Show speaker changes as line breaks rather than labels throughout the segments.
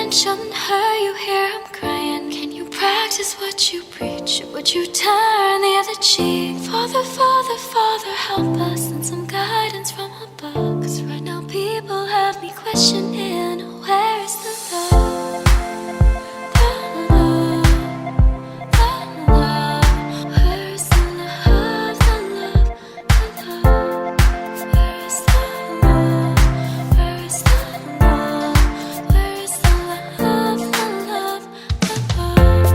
dying, shouldn't hurt you. Here I'm crying. Can you practice what you preach? Or would you turn the other cheek? Father, Father, Father, help us. Send some guidance from above. 'Cause right now people have me questioning, where is the love? The love, the love. Where is the love, the love, the love? Where is the love? Where is the love? Where is the love, the love, the love?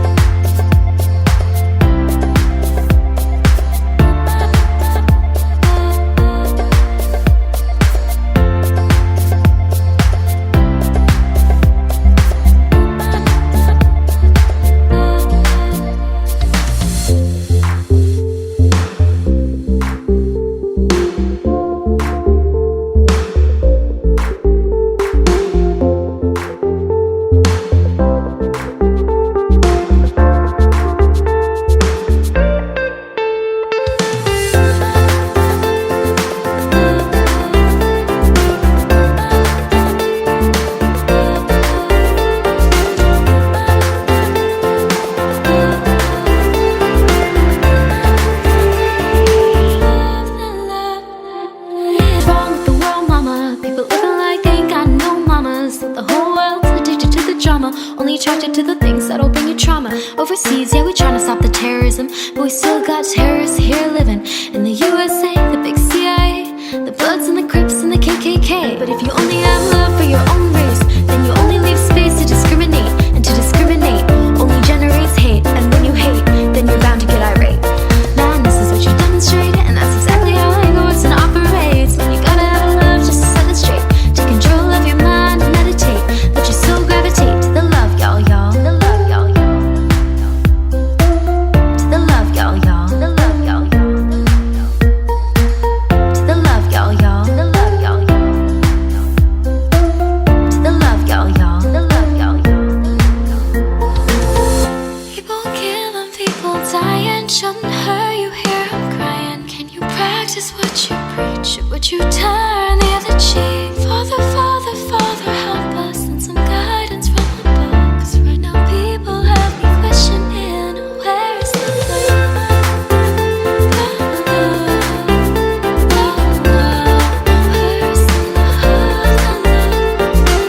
Only attracted to the things that'll bring you trauma. Overseas, yeah, we tryna stop the terrorism, but we still got terrorists here living in the USA, the big CIA, the Bloods and the Crips and the KKK. But if you only have love for your own race, then you only leave space to discriminate, and to discriminate only generates hate. And when you hate, then you're bound to get irate. Nah, and this is what you demonstrate, and that's exactly how anger works and operates. When you gotta have love just to set it straight, take control of your mind and meditate, let your soul gravitate to the love, y'all, y'all. The love, y'all, y'all. To the love, y'all, y'all. The love, y'all, y'all. To the love, y'all, y'all. The love, y'all, y'all. To the love, y'all, y'all. The love, y'all, y'all. People killing, people dying, shouldn't hurt you. Here I'm crying. Can you practice what you preach? Or would you turn the other cheek? Father, Father, Father, help us. Send some guidance from above. 'Cause right now people have me questioning, where is the love? The love, the love. Where is the love, the love,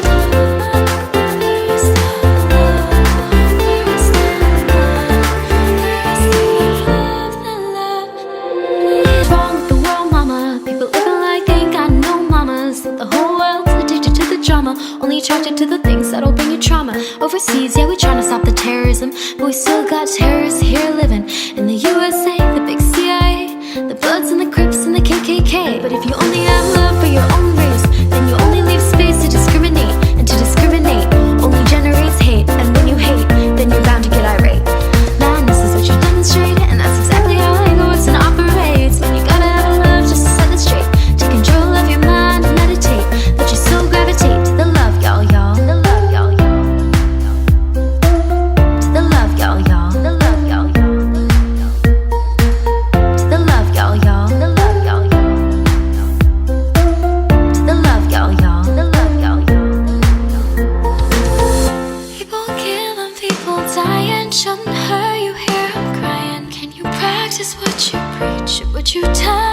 the love? Where is the love? Where is the love? Where is the love, the love? What's wrong with the world, mama? People living like they ain't got no mamas. The whole world's addicted to the drama, only attracted to the things that'll bring you trauma. Overseas, yeah, we tryna stop the terrorism, but we still got terrorists here living in the USA, the big CIA, the Bloods and the Crips and the KKK. But if you only have love for your own race, then you only leave space to discriminate, and to discriminate only generates hate. And when you hate, then you're bound to get irate. Nah, and this is what you demonstrate, and that's exactly how anger works and operates. When you gotta have love just to set it straight, take control of your mind and meditate, let your soul gravitate to the love, y'all, y'all. The love, y'all, y'all. To the love, y'all, y'all. The love, y'all, y'all. To the love, y'all, y'all. The love, y'all, y'all. To the love, y'all, y'all. The love, y'all, y'all. People killing, people dying, shouldn't hurt you. Here I'm crying. Can you practice what you preach? Or would you turn